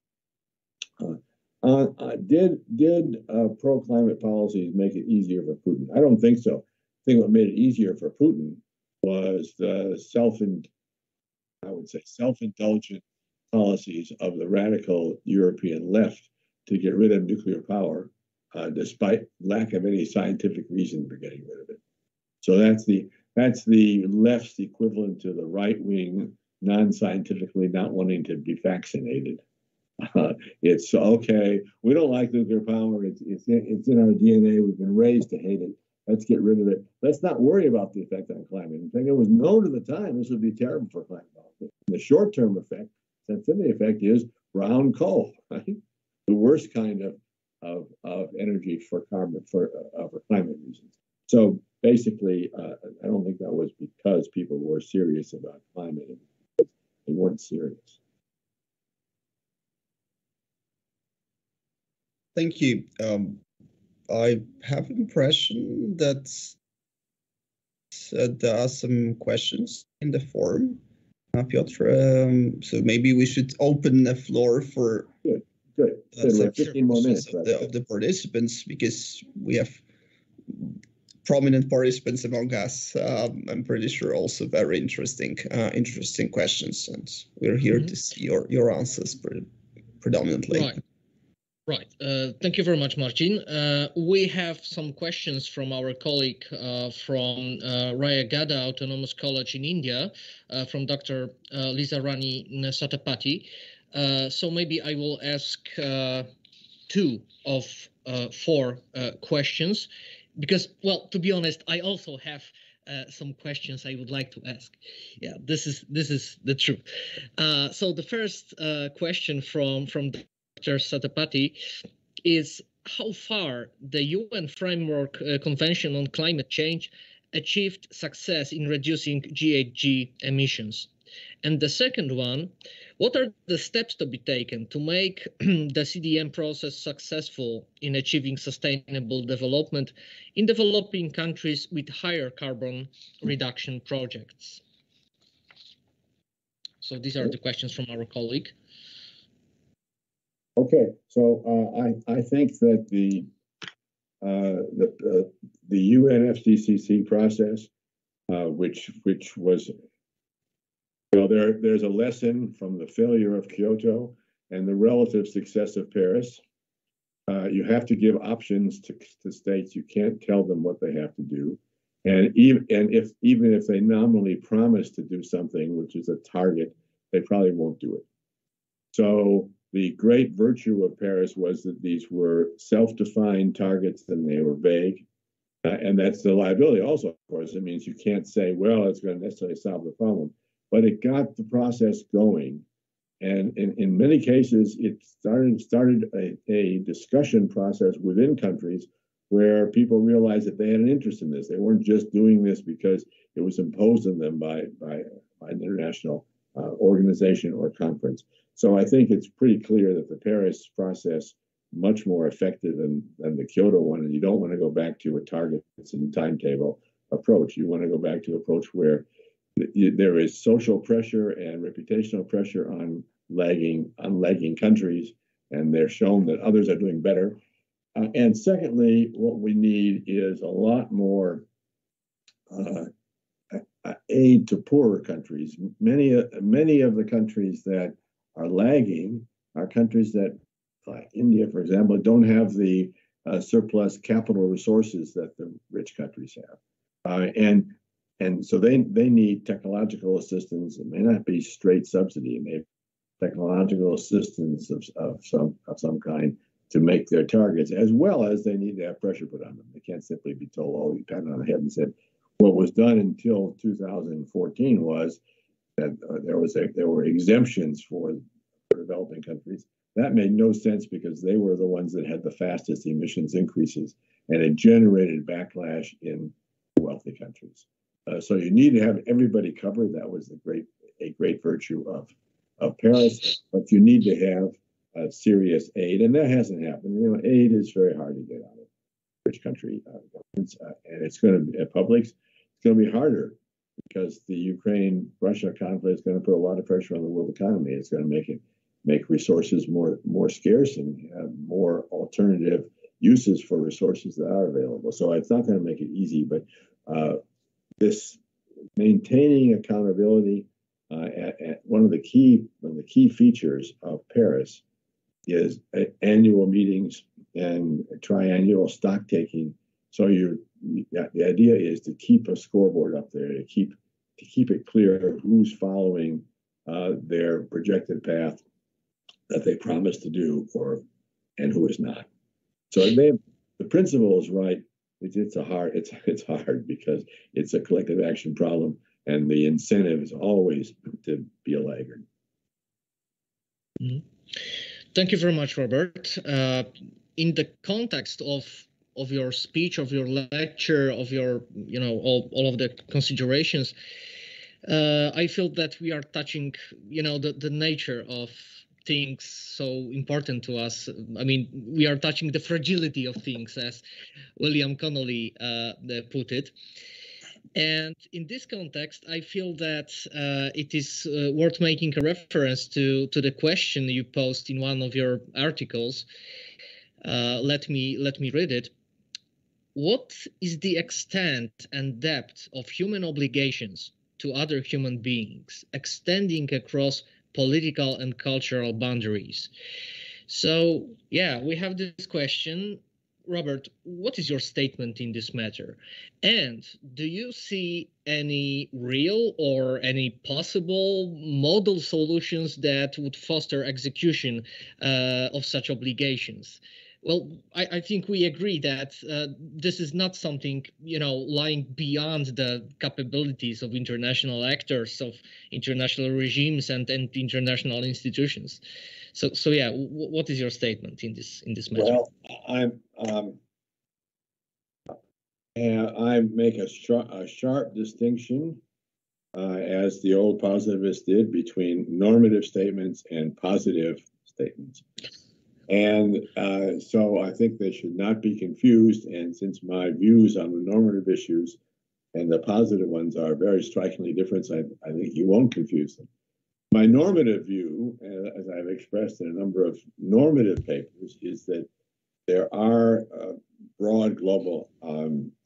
Did pro-climate policies make it easier for Putin? I don't think so. I think what made it easier for Putin was the self-indulgent policies of the radical European left to get rid of nuclear power, despite lack of any scientific reason for getting rid of it. So that's the left's equivalent to the right-wing, non-scientifically not wanting to be vaccinated. It's okay. We don't like nuclear power. It's in our DNA. We've been raised to hate it. Let's get rid of it. Let's not worry about the effect on climate. In fact, it was known at the time this would be terrible for climate policy. The short-term effect, sensitivity effect, is brown coal, right? The worst kind of energy for climate reasons. So basically, I don't think that was because people were serious about climate. They weren't serious.
Thank you. I have an impression that there are some questions in the forum, Piotr. So maybe we should open the floor for
Good. We have 15 more minutes
of the participants, because we have prominent participants among us. I'm pretty sure also very interesting questions, and we're here to see your answers predominantly.
Right. Thank you very much, Marcin. We have some questions from our colleague from Rayagada Autonomous College in India, from Dr. Lisa Rani Satapathy. So maybe I will ask 2 of 4 questions, because, well, to be honest, I also have some questions I would like to ask. Yeah, this is the truth. So the first question from Dr. Satapathy is how far the UN Framework Convention on Climate Change achieved success in reducing GHG emissions. And the second one, what are the steps to be taken to make the CDM process successful in achieving sustainable development in developing countries with higher carbon reduction projects? So these are the questions from our colleague.
Okay, so I think that the UNFCCC process, which was, there's a lesson from the failure of Kyoto and the relative success of Paris. You have to give options to states. You can't tell them what they have to do, and even if they nominally promise to do something, which is a target, they probably won't do it. So the great virtue of Paris was that these were self-defined targets and they were vague. And that's the liability also, of course. It means you can't say, well, it's going to necessarily solve the problem. But it got the process going. And in many cases, it started a discussion process within countries where people realized that they had an interest in this. They weren't just doing this because it was imposed on them by an international organization or conference. So I think it's pretty clear that the Paris process much more effective than the Kyoto one, and you don't want to go back to a targets and timetable approach. You want to go back to an approach where there is social pressure and reputational pressure on lagging countries, and they're shown that others are doing better. And secondly, what we need is a lot more aid to poorer countries. Many of the countries that are lagging are countries that, like India, for example, don't have the surplus capital resources that the rich countries have, and so they need technological assistance. It may not be straight subsidy; it may be technological assistance of some kind to make their targets, as well as they need to have pressure put on them. They can't simply be told, "Oh, you pat on the head and said." What was done until 2014 was that there were exemptions for developing countries. That made no sense because they were the ones that had the fastest emissions increases, and it generated backlash in wealthy countries. So you need to have everybody covered. That was a great virtue of Paris, but you need to have serious aid, and that hasn't happened. Aid is very hard to get out of rich country governments, and it's going to be publics. It's going to be harder because the Ukraine-Russia conflict is going to put a lot of pressure on the world economy. It's going to make resources more scarce and have more alternative uses for resources that are available. So it's not going to make it easy, but this maintaining accountability, one of the key features of Paris is annual meetings and triannual stock taking. So the idea is to keep a scoreboard up there, to keep it clear who's following their projected path that they promised to do, and who is not. So the principle is right. It's hard because it's a collective action problem, and the incentive is always to be a laggard.
Mm-hmm. Thank you very much, Robert. In the context of your speech, of your lecture, of your all of the considerations, I feel that we are touching the nature of things so important to us. I mean, we are touching the fragility of things, as William Connolly put it. And in this context, I feel that it is worth making a reference to the question you posed in one of your articles. Let me read it. What is the extent and depth of human obligations to other human beings, extending across political and cultural boundaries? So, yeah, we have this question. Robert, what is your statement in this matter? And do you see any real or any possible model solutions that would foster execution of such obligations? Well, I think we agree that this is not something, lying beyond the capabilities of international actors, of international regimes and international institutions. So yeah, what is your statement in this matter?
Well, I make a sharp distinction, as the old positivists did, between normative statements and positive statements. And so I think they should not be confused. And since my views on the normative issues and the positive ones are very strikingly different, I think you won't confuse them. My normative view, as I've expressed in a number of normative papers, is that there are broad global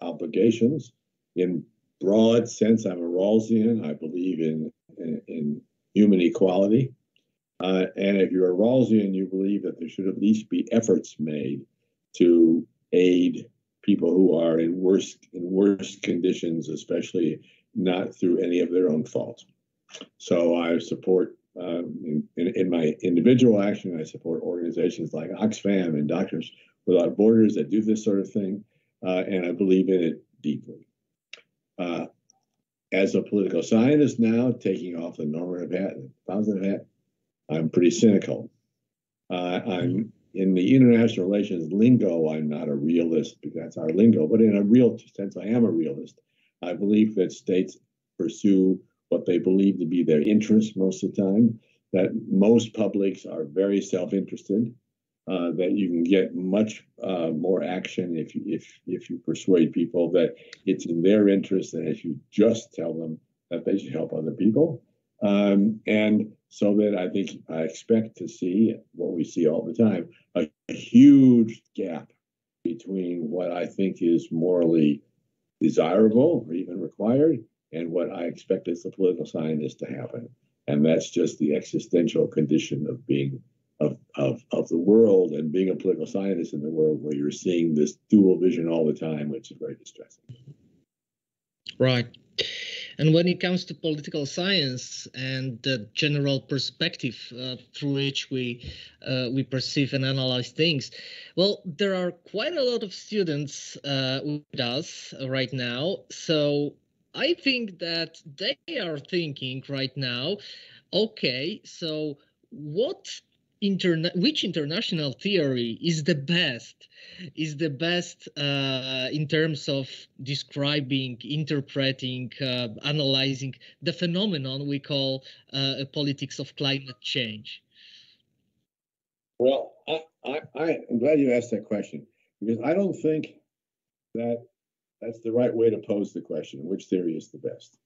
obligations. In broad sense, I'm a Rawlsian. I believe in human equality. And if you're a Rawlsian, you believe that there should at least be efforts made to aid people who are in worse conditions, especially not through any of their own fault. So I support, in my individual action, I support organizations like Oxfam and Doctors Without Borders that do this sort of thing, and I believe in it deeply. As a political scientist now, taking off the normative hat and the positive hat, I'm pretty cynical. I'm in the international relations lingo, I'm not a realist because that's our lingo, but in a real sense, I am a realist. I believe that states pursue what they believe to be their interests most of the time, that most publics are very self-interested, that you can get much more action if you persuade people that it's in their interest and if you just tell them that they should help other people. And so that I expect to see what we see all the time, a huge gap between what I think is morally desirable or even required and what I expect as a political scientist to happen. And that's just the existential condition of being of the world and being a political scientist in the world where you're seeing this dual vision all the time, which is very distressing.
Right. And when it comes to political science and the general perspective through which we perceive and analyze things, well, there are quite a lot of students with us right now. So I think that they are thinking right now, okay, so which international theory is the best in terms of describing, interpreting, analyzing the phenomenon we call politics of climate change?
Well, I'm glad you asked that question, because I don't think that that's the right way to pose the question, which theory is the best.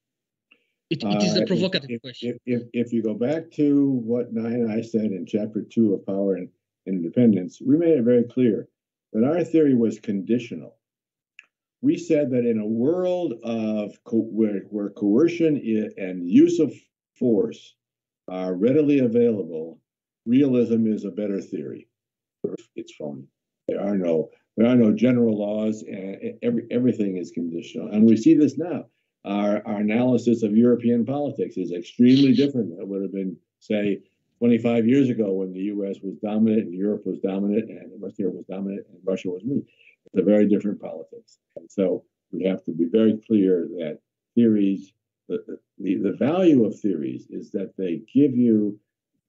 It is a provocative question.
If you go back to what Nye and I said in Chapter 2 of Power and Independence, we made it very clear that our theory was conditional. We said that in a world of where coercion and use of force are readily available, realism is a better theory. It's phony. There are no general laws, and everything is conditional. And we see this now. Our analysis of European politics is extremely different than it would have been, say, 25 years ago when the U.S. was dominant and Europe was dominant and West Europe was dominant and Russia was weak. It's a very different politics. And so we have to be very clear that theories, the value of theories is that they give you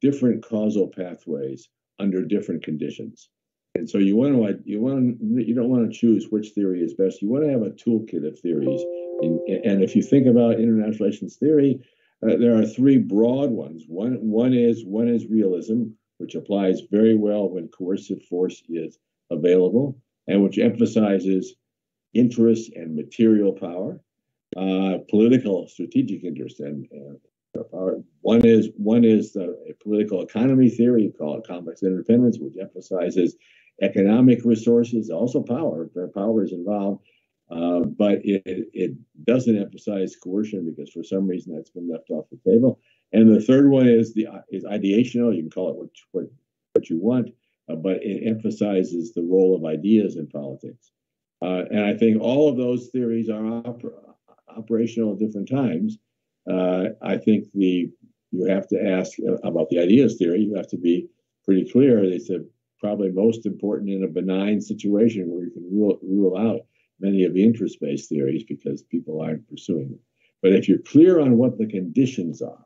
different causal pathways under different conditions. And so you don't want to choose which theory is best. You want to have a toolkit of theories. And if you think about international relations theory, there are three broad ones. One is realism, which applies very well when coercive force is available, and which emphasizes interest and material power. political strategic interest and power. One is a political economy theory called complex interdependence, which emphasizes economic resources, also power. Power is involved, but it doesn't emphasize coercion because for some reason that's been left off the table. And the third one is ideational. You can call it what you want, but it emphasizes the role of ideas in politics. And I think all of those theories are operational at different times. I think you have to ask about the ideas theory. You have to be pretty clear. It's probably most important in a benign situation where you can rule out many of the interest-based theories because people aren't pursuing them. But if you're clear on what the conditions are,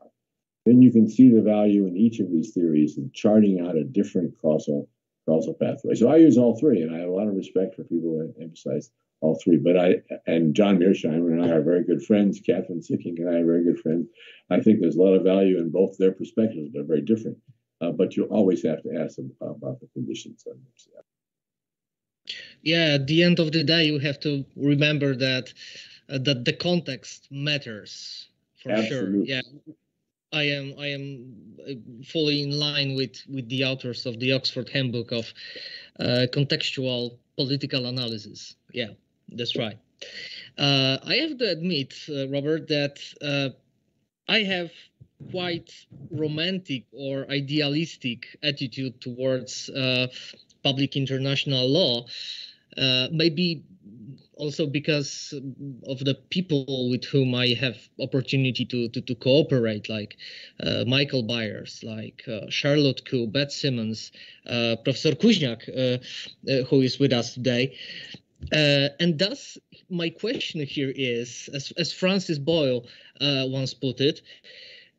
then you can see the value in each of these theories and charting out a different causal pathway. So I use all three, and I have a lot of respect for people who emphasize all three. But John Mearsheimer and I are very good friends. Catherine Sicking and I are very good friends. I think there's a lot of value in both their perspectives. They're very different. But you always have to ask them about the conditions.
Yeah, at the end of the day, you have to remember that the context matters for
Absolutely.
sure. Yeah, I am fully in line with the authors of the Oxford Handbook of Contextual Political Analysis. Yeah, that's right. I have to admit, Robert, that I have quite romantic or idealistic attitude towards public international law, maybe also because of the people with whom I have opportunity to cooperate, like Michael Byers, like Charlotte Koo, Beth Simmons, Professor Kuźniak, who is with us today. And thus, my question here is, as Francis Boyle once put it,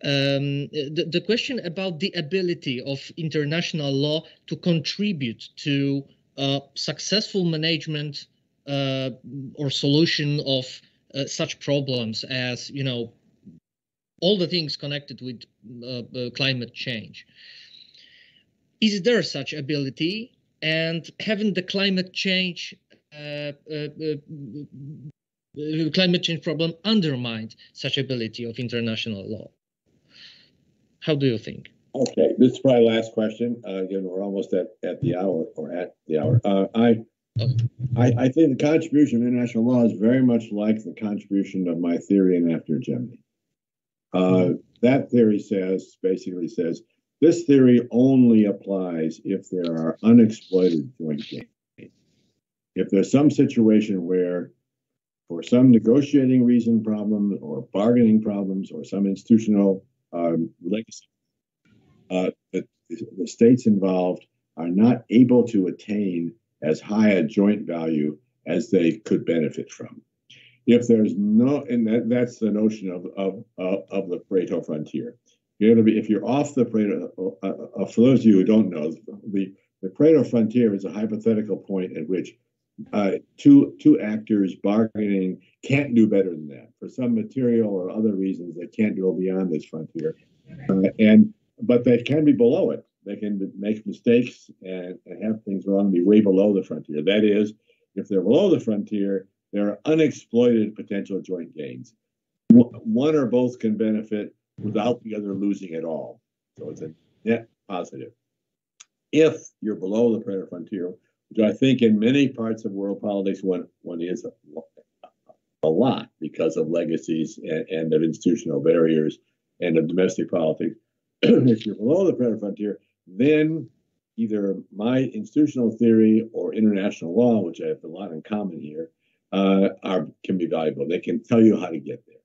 the question about the ability of international law to contribute to successful management or solution of such problems as, all the things connected with climate change. Is there such ability? And haven't the climate change problem undermined such ability of international law? How do you think?
Okay, this is probably the last question. Again, we're almost at the hour, I think the contribution of international law is very much like the contribution of my theory in after hegemony. That theory basically says, this theory only applies if there are unexploited joint gains. If there's some situation where, for some negotiating reason problem or bargaining problems or some institutional legacy, the states involved are not able to attain as high a joint value as they could benefit from. If there's no, and that's the notion of the Pareto frontier. If you're off the Pareto, for those of you who don't know, the Pareto frontier is a hypothetical point at which two actors bargaining can't do better than that. For some material or other reasons, they can't go beyond this frontier. But they can be below it. They can make mistakes and have things wrong, be way below the frontier. That is, if they're below the frontier, there are unexploited potential joint gains. One or both can benefit without the other losing at all. So it's a net positive. If you're below the Pareto frontier, which I think in many parts of world politics one is a lot because of legacies and of institutional barriers and of domestic politics. If you're below the Pareto frontier, then either my institutional theory or international law, which I have a lot in common here, can be valuable. They can tell you how to get there.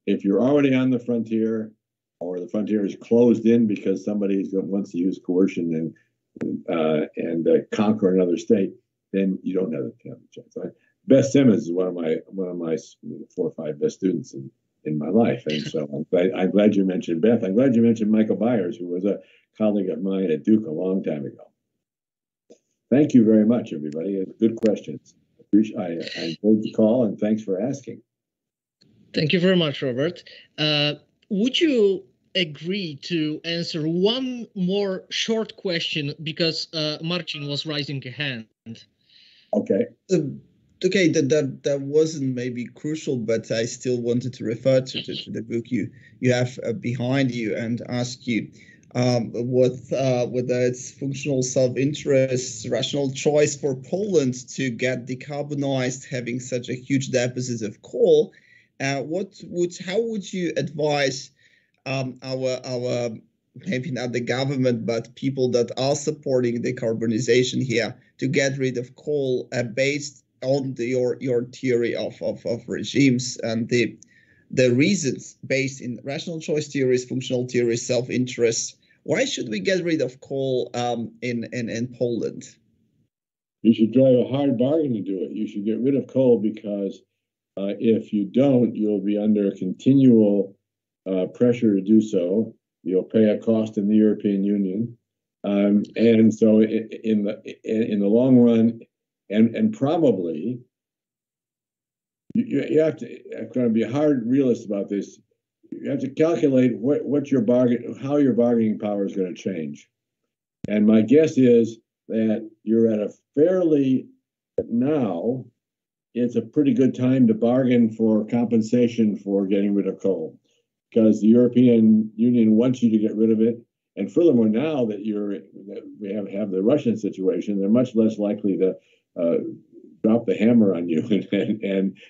If you're already on the frontier, or the frontier is closed in because somebody wants to use coercion and conquer another state, then you don't have a chance. Beth Simmons is one of my 4 or 5 best students in my life, and so I'm glad you mentioned Beth. I'm glad you mentioned Michael Byers, who was a colleague of mine at Duke a long time ago. Thank you very much, everybody. Good questions. I enjoyed the call, and thanks for asking.
Thank you very much, Robert. Would you agree to answer one more short question, because Marcin was raising a hand?
Okay.
okay, that wasn't maybe crucial, but I still wanted to refer to the book you have behind you and ask you whether it's functional self-interest, rational choice for Poland to get decarbonized, having such a huge deficit of coal. How would you advise our maybe not the government, but people that are supporting decarbonization here to get rid of coal based on your theory of regimes and the reasons based in rational choice theories, functional theories, self-interest? Why should we get rid of coal in Poland?
You should drive a hard bargain to do it. You should get rid of coal because if you don't, you'll be under continual pressure to do so. You'll pay a cost in the European Union, and so in the long run, and probably you have to. I'm going to be a hard realist about this. You have to calculate how your bargaining power is going to change. And my guess is that you're at a fairly now. It's a pretty good time to bargain for compensation for getting rid of coal, because the European Union wants you to get rid of it. And furthermore, now that we have the Russian situation, they're much less likely to drop the hammer on you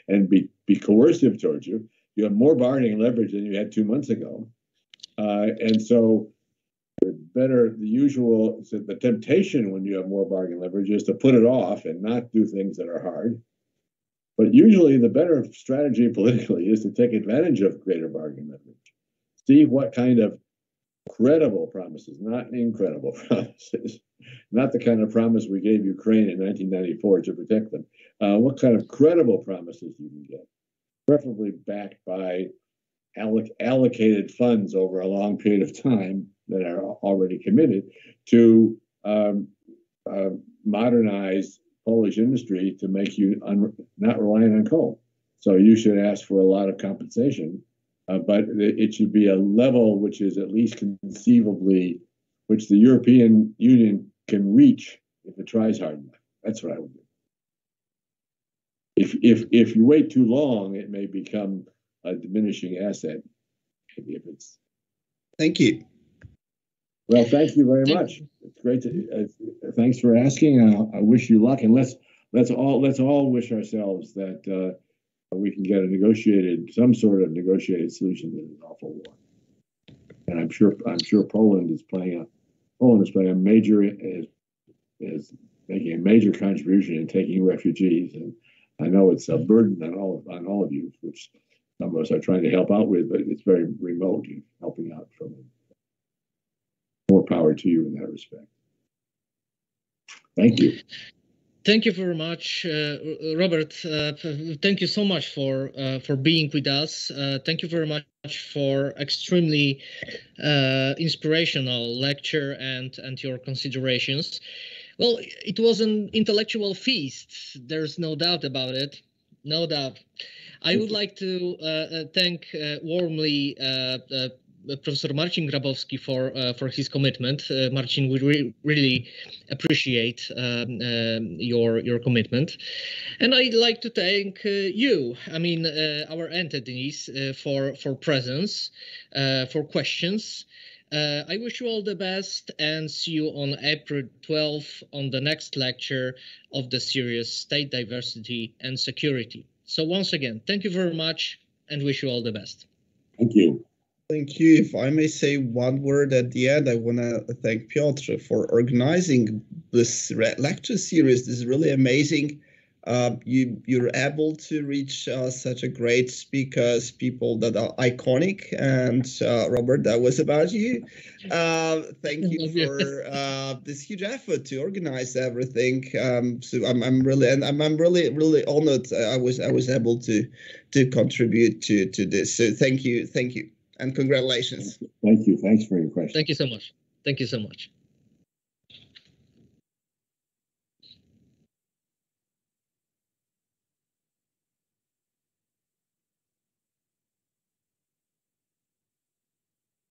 and be coercive towards you. You have more bargaining leverage than you had 2 months ago. And so the temptation when you have more bargaining leverage is to put it off and not do things that are hard. But usually the better strategy politically is to take advantage of greater bargaining leverage. See what kind of credible promises, not incredible promises, not the kind of promise we gave Ukraine in 1994 to protect them. What kind of credible promises you can get, preferably backed by allocated funds over a long period of time that are already committed to modernize Polish industry to make you not reliant on coal. So you should ask for a lot of compensation, but it should be a level which is at least conceivably, which the European Union can reach if it tries hard enough. That's what I would do. If you wait too long, it may become a diminishing asset. If it's.
Thank you.
Well, thank you very much. It's great to. Thanks for asking. I wish you luck, and let's all wish ourselves that we can get some sort of negotiated solution to this awful war. And I'm sure Poland is playing a major is making a major contribution in taking refugees, and I know it's a burden on all of you, which some of us are trying to help out with, but it's very remote in helping out from it. More power to you in that respect. Thank you.
Thank you very much, Robert. Thank you so much for being with us. Thank you very much for extremely inspirational lecture and your considerations. Well, it was an intellectual feast. There's no doubt about it. No doubt. I would like to thank warmly Professor Marcin Grabowski for his commitment. Marcin, we really appreciate your commitment, and I'd like to thank you. I mean, our entities for presence, for questions. I wish you all the best and see you on April 12th on the next lecture of the series State Diversity and Security. So once again, thank you very much and wish you all the best.
Thank you.
Thank you. If I may say one word at the end, I want to thank Piotr for organizing this lecture series. This is really amazing. You're able to reach such a great speakers, people that are iconic. And Robert, that was about you. Thank you for this huge effort to organize everything. So I'm really honored. I was able to contribute to this. So thank you, and congratulations.
Thank you. Thanks for your question.
Thank you so much. Thank you so much.